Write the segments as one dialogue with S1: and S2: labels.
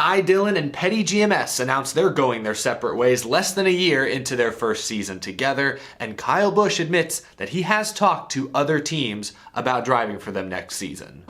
S1: Ty Dillon and Petty GMS announced they're going their separate ways less than a year into their first season together, and Kyle Busch admits that he has talked to other teams about driving for them next season.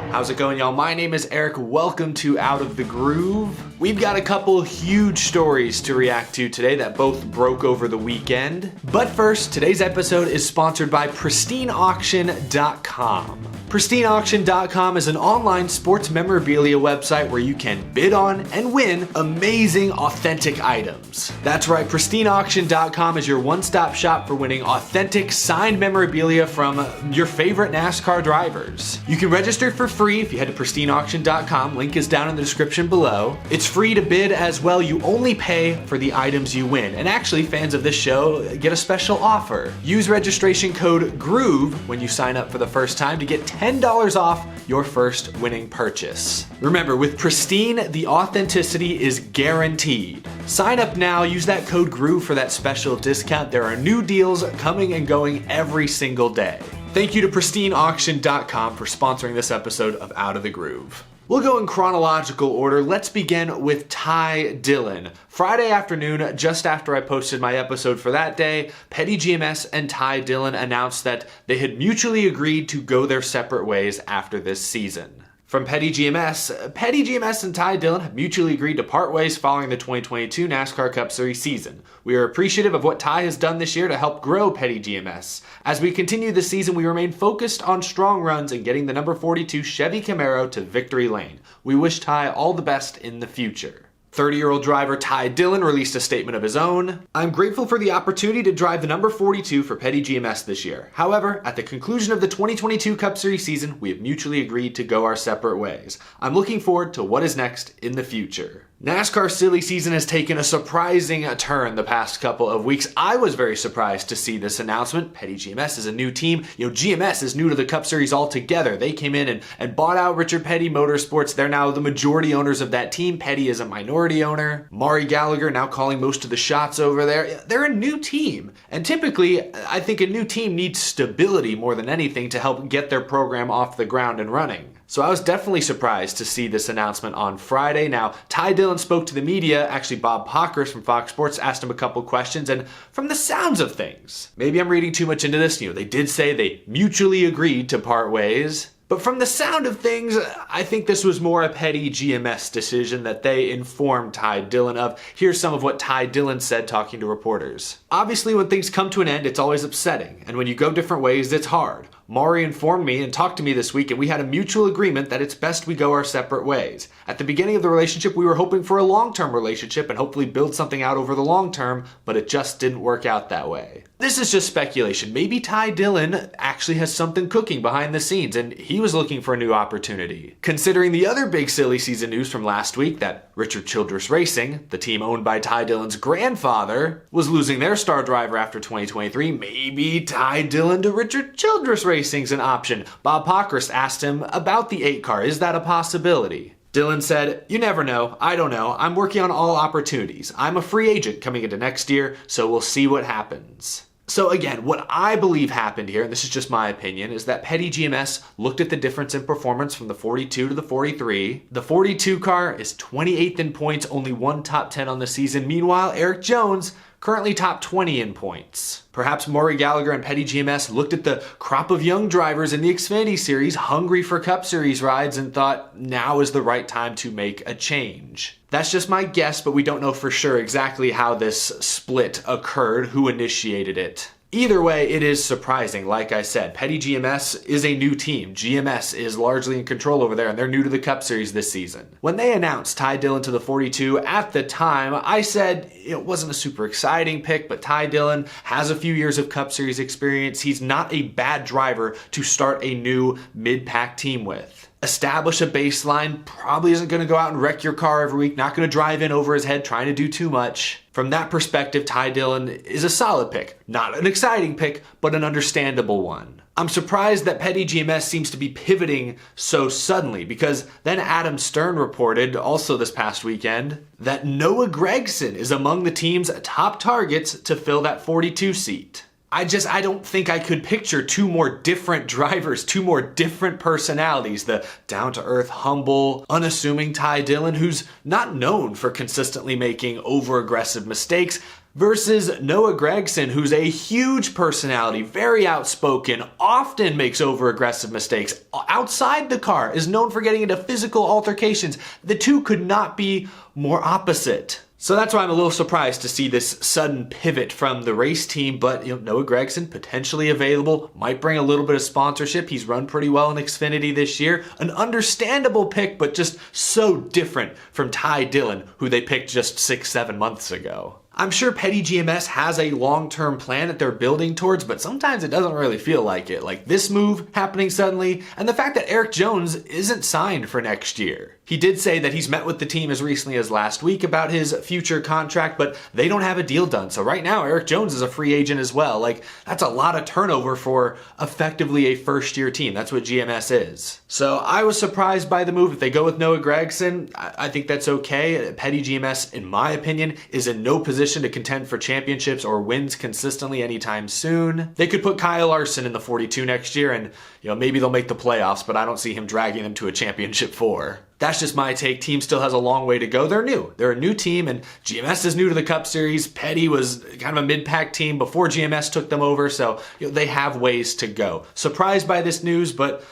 S1: How's it going, y'all? My name is Eric. Welcome to Out of the Groove. We've got a couple huge stories to react to today that both broke over the weekend. But first, today's episode is sponsored by PristineAuction.com. PristineAuction.com is an online sports memorabilia website where you can bid on and win amazing, authentic items. That's right, PristineAuction.com is your one-stop shop for winning authentic, signed memorabilia from your favorite NASCAR drivers. You can register for free if you head to PristineAuction.com. Link is down in the description below. It's free to bid as well. You only pay for the items you win. And actually, fans of this show get a special offer. Use registration code GROOVE when you sign up for the first time to get $10 off your first winning purchase. Remember, with Pristine, the authenticity is guaranteed. Sign up now, use that code GROOVE for that special discount. There are new deals coming and going every single day. Thank you to PristineAuction.com for sponsoring this episode of Out of the Groove. We'll go in chronological order. Let's begin with Ty Dillon. Friday afternoon, just after I posted my episode for that day, Petty GMS and Ty Dillon announced that they had mutually agreed to go their separate ways after this season. From Petty GMS and Ty Dillon have mutually agreed to part ways following the 2022 NASCAR Cup Series season. We are appreciative of what Ty has done this year to help grow Petty GMS. As we continue the season, we remain focused on strong runs and getting the number 42 Chevy Camaro to victory lane. We wish Ty all the best in the future. 30-year-old driver Ty Dillon released a statement of his own. I'm grateful for the opportunity to drive the number 42 for Petty GMS this year. However, at the conclusion of the 2022 Cup Series season, we have mutually agreed to go our separate ways. I'm looking forward to what is next in the future. NASCAR's silly season has taken a surprising turn the past couple of weeks. I was very surprised to see this announcement. Petty GMS is a new team. GMS is new to the Cup Series altogether. They came in and bought out Richard Petty Motorsports. They're now the majority owners of that team. Petty is a minority owner. Maury Gallagher now calling most of the shots over there. They're a new team. And typically, I think a new team needs stability more than anything to help get their program off the ground and running. So I was definitely surprised to see this announcement on Friday. Now, Ty Dillon spoke to the media. Actually, Bob Pockrass from Fox Sports asked him a couple questions, and from the sounds of things, maybe I'm reading too much into this. They did say they mutually agreed to part ways. But from the sound of things, I think this was more a Petty GMS decision that they informed Ty Dillon of. Here's some of what Ty Dillon said talking to reporters. Obviously, when things come to an end, it's always upsetting. And when you go different ways, it's hard. Maury informed me and talked to me this week, and we had a mutual agreement that it's best we go our separate ways. At the beginning of the relationship, we were hoping for a long-term relationship and hopefully build something out over the long term, but it just didn't work out that way. This is just speculation. Maybe Ty Dillon actually has something cooking behind the scenes, and he was looking for a new opportunity. Considering the other big silly season news from last week, that Richard Childress Racing, the team owned by Ty Dillon's grandfather, was losing their star driver after 2023, maybe Ty Dillon to Richard Childress Racing's an option. Bob Pockrass asked him about the 8 car. Is that a possibility? Dillon said, "You never know. I don't know. I'm working on all opportunities. I'm a free agent coming into next year, so we'll see what happens." So again, what I believe happened here, and this is just my opinion, is that Petty GMS looked at the difference in performance from the 42 to the 43. The 42 car is 28th in points, only one top 10 on the season. Meanwhile, Eric Jones currently top 20 in points. Perhaps Maury Gallagher and Petty GMS looked at the crop of young drivers in the Xfinity Series hungry for Cup Series rides and thought now is the right time to make a change. That's just my guess, but we don't know for sure exactly how this split occurred, who initiated it. Either way, it is surprising. Like I said, Petty GMS is a new team. GMS is largely in control over there, and they're new to the Cup Series this season. When they announced Ty Dillon to the 42, at the time, I said it wasn't a super exciting pick, but Ty Dillon has a few years of Cup Series experience. He's not a bad driver to start a new mid-pack team with. Establish a baseline, probably isn't going to go out and wreck your car every week, not going to drive in over his head trying to do too much. From that perspective, Ty Dillon is a solid pick. Not an exciting pick, but an understandable one. I'm surprised that Petty GMS seems to be pivoting so suddenly, because then Adam Stern reported, also this past weekend, that Noah Gragson is among the team's top targets to fill that 42 seat. I don't think I could picture two more different drivers, two more different personalities. The down-to-earth, humble, unassuming Dillon, who's not known for consistently making over-aggressive mistakes, versus Noah Gragson, who's a huge personality, very outspoken, often makes over-aggressive mistakes. Outside the car, is known for getting into physical altercations. The two could not be more opposite. So that's why I'm a little surprised to see this sudden pivot from the race team, but Noah Gragson potentially available, might bring a little bit of sponsorship. He's run pretty well in Xfinity this year. An understandable pick, but just so different from Dillon, who they picked just 6-7 months ago. I'm sure Petty GMS has a long-term plan that they're building towards, but sometimes it doesn't really feel like it. Like this move happening suddenly, and the fact that Eric Jones isn't signed for next year. He did say that he's met with the team as recently as last week about his future contract, but they don't have a deal done. So right now, Eric Jones is a free agent as well. Like, that's a lot of turnover for effectively a first-year team. That's what GMS is. So I was surprised by the move. If they go with Noah Gragson, I think that's okay. Petty GMS, in my opinion, is in no position to contend for championships or wins consistently anytime soon. They could put Kyle Larson in the 42 next year and maybe they'll make the playoffs, but I don't see him dragging them to a championship 4. That's just my take. Team still has a long way to go. They're new. They're a new team, and GMS is new to the Cup Series. Petty was kind of a mid-pack team before GMS took them over, so they have ways to go. Surprised by this news, but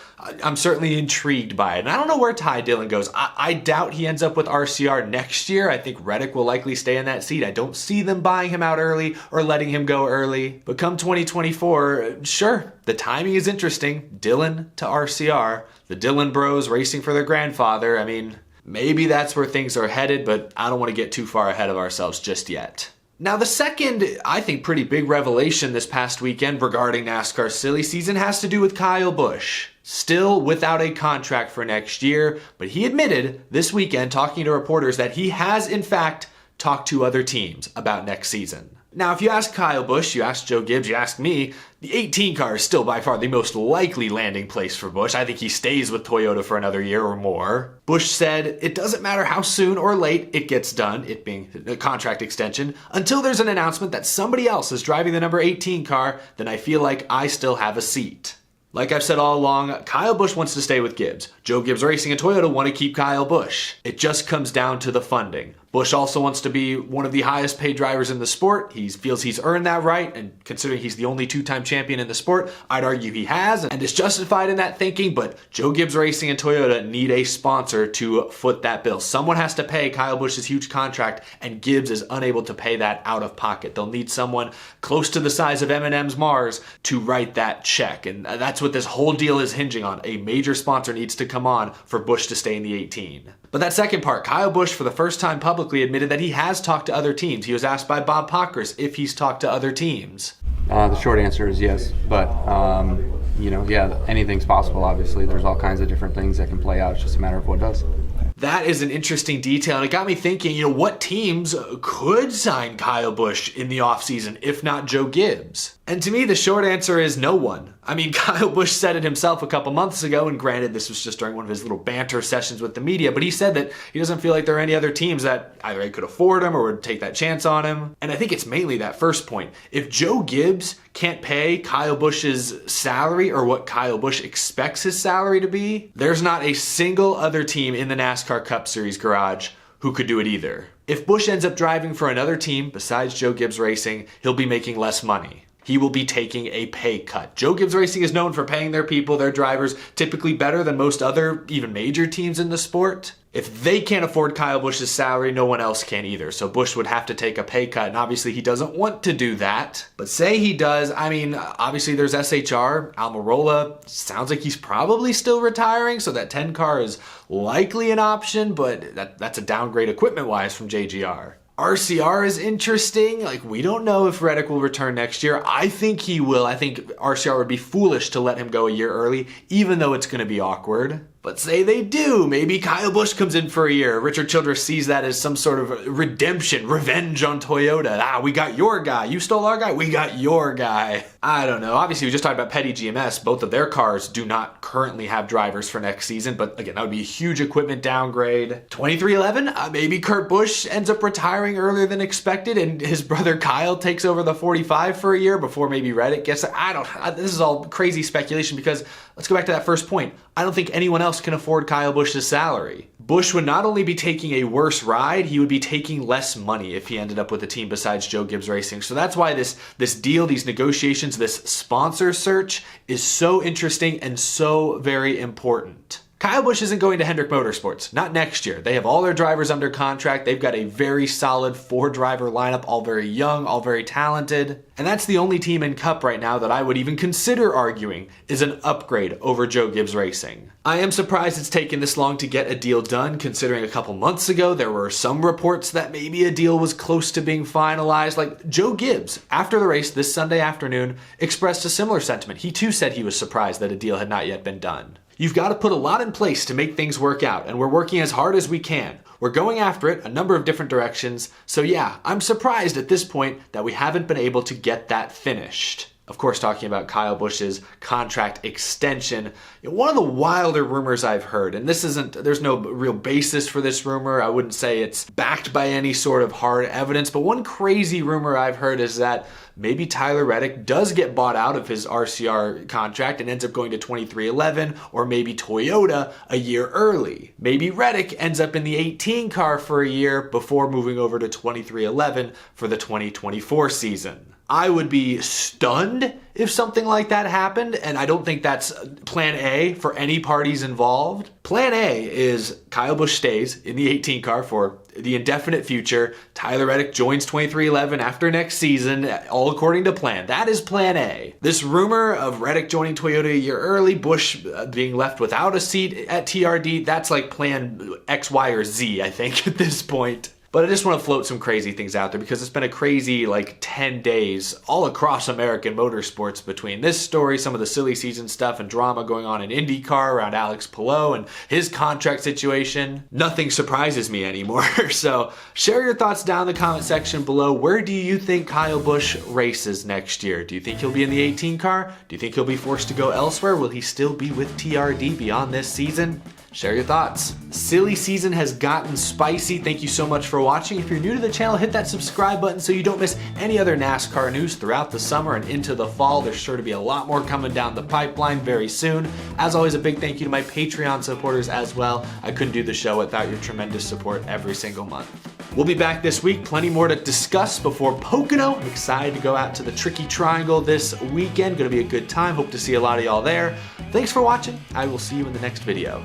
S1: I'm certainly intrigued by it. And I don't know where Dillon goes. I doubt he ends up with RCR next year. I think Reddick will likely stay in that seat. I don't see them buying him out early or letting him go early. But come 2024, sure, the timing is interesting. Dillon to RCR. The Dillon bros racing for their grandfather. I mean, maybe that's where things are headed, but I don't want to get too far ahead of ourselves just yet. Now, the second, I think, pretty big revelation this past weekend regarding NASCAR's silly season has to do with Kyle Busch. Still without a contract for next year, but he admitted this weekend, talking to reporters, that he has, in fact, talked to other teams about next season. Now, if you ask Kyle Busch, you ask Joe Gibbs, you ask me, the 18 car is still by far the most likely landing place for Busch. I think he stays with Toyota for another year or more. Busch said, it doesn't matter how soon or late it gets done, it being a contract extension, until there's an announcement that somebody else is driving the number 18 car, then I feel like I still have a seat. Like I've said all along, Kyle Busch wants to stay with Gibbs. Joe Gibbs Racing and Toyota want to keep Kyle Busch. It just comes down to the funding. Busch also wants to be one of the highest paid drivers in the sport. He feels he's earned that right, and considering he's the only two-time champion in the sport, I'd argue he has, and is justified in that thinking, but Joe Gibbs Racing and Toyota need a sponsor to foot that bill. Someone has to pay Kyle Busch's huge contract, and Gibbs is unable to pay that out of pocket. They'll need someone close to the size of M&M's Mars to write that check, and that's what this whole deal is hinging on. A major sponsor needs to come on for Busch to stay in the 18. But that second part, Kyle Busch for the first time publicly admitted that he has talked to other teams. He was asked by Bob Pockris if he's talked to other teams.
S2: The short answer is yes, but yeah, anything's possible. Obviously, there's all kinds of different things that can play out. It's just a matter of what does.
S1: That is an interesting detail, and it got me thinking, what teams could sign Kyle Busch in the offseason, if not Joe Gibbs? And to me, the short answer is no one. I mean, Kyle Busch said it himself a couple months ago, and granted, this was just during one of his little banter sessions with the media, but he said that he doesn't feel like there are any other teams that either could afford him or would take that chance on him. And I think it's mainly that first point. If Joe Gibbs can't pay Kyle Busch's salary or what Kyle Busch expects his salary to be, there's not a single other team in the NASCAR Cup Series garage who could do it either. If Busch ends up driving for another team besides Joe Gibbs Racing, he'll be making less money. He will be taking a pay cut. Joe Gibbs Racing is known for paying their people, their drivers, typically better than most other, even major teams in the sport. If they can't afford Kyle Busch's salary, no one else can either. So Busch would have to take a pay cut, and obviously he doesn't want to do that. But say he does, I mean, obviously there's SHR, Almirola, sounds like he's probably still retiring, so that 10 car is likely an option, but that's a downgrade equipment-wise from JGR. RCR is interesting. We don't know if Reddick will return next year. I think he will. I think RCR would be foolish to let him go a year early, even though it's going to be awkward. But say they do. Maybe Kyle Busch comes in for a year. Richard Childress sees that as some sort of redemption, revenge on Toyota. We got your guy. You stole our guy. We got your guy. I don't know. Obviously, we just talked about Petty GMS. Both of their cars do not currently have drivers for next season, but again, that would be a huge equipment downgrade. 2311, maybe Kurt Busch ends up retiring earlier than expected, and his brother Kyle takes over the 45 for a year before maybe Reddick gets it. This is all crazy speculation because let's go back to that first point. I don't think anyone else can afford Kyle Busch's salary. Busch would not only be taking a worse ride, he would be taking less money if he ended up with a team besides Joe Gibbs Racing. So that's why this deal, these negotiations, this sponsor search is so interesting and so very important. Kyle Busch isn't going to Hendrick Motorsports, not next year. They have all their drivers under contract. They've got a very solid 4-driver lineup, all very young, all very talented. And that's the only team in Cup right now that I would even consider arguing is an upgrade over Joe Gibbs Racing. I am surprised it's taken this long to get a deal done, considering a couple months ago there were some reports that maybe a deal was close to being finalized. Like Joe Gibbs, after the race this Sunday afternoon, expressed a similar sentiment. He too said he was surprised that a deal had not yet been done. You've got to put a lot in place to make things work out, and we're working as hard as we can. We're going after it a number of different directions, so yeah, I'm surprised at this point that we haven't been able to get that finished. Of course, talking about Kyle Busch's contract extension, one of the wilder rumors I've heard, and there's no real basis for this rumor, I wouldn't say it's backed by any sort of hard evidence, but one crazy rumor I've heard is that maybe Tyler Reddick does get bought out of his RCR contract and ends up going to 2311 or maybe Toyota a year early. Maybe Reddick ends up in the 18 car for a year before moving over to 2311 for the 2024 season. I would be stunned if something like that happened, and I don't think that's plan A for any parties involved. Plan A is Kyle Busch stays in the 18 car for the indefinite future. Tyler Reddick joins 2311 after next season, all according to plan. That is plan A. This rumor of Reddick joining Toyota a year early, Busch being left without a seat at TRD, that's like plan X, Y, or Z, I think, at this point. But I just want to float some crazy things out there because it's been a crazy 10 days all across American motorsports between this story, some of the silly season stuff and drama going on in IndyCar around Alex Palou and his contract situation. Nothing surprises me anymore. So share your thoughts down in the comment section below. Where do you think Kyle Busch races next year? Do you think he'll be in the 18 car? Do you think he'll be forced to go elsewhere? Will he still be with TRD beyond this season? Share your thoughts. Silly season has gotten spicy. Thank you so much for watching. If you're new to the channel, hit that subscribe button so you don't miss any other NASCAR news throughout the summer and into the fall. There's sure to be a lot more coming down the pipeline very soon. As always, a big thank you to my Patreon supporters as well. I couldn't do the show without your tremendous support every single month. We'll be back this week. Plenty more to discuss before Pocono. I'm excited to go out to the Tricky Triangle this weekend. Gonna be a good time. Hope to see a lot of y'all there. Thanks for watching. I will see you in the next video.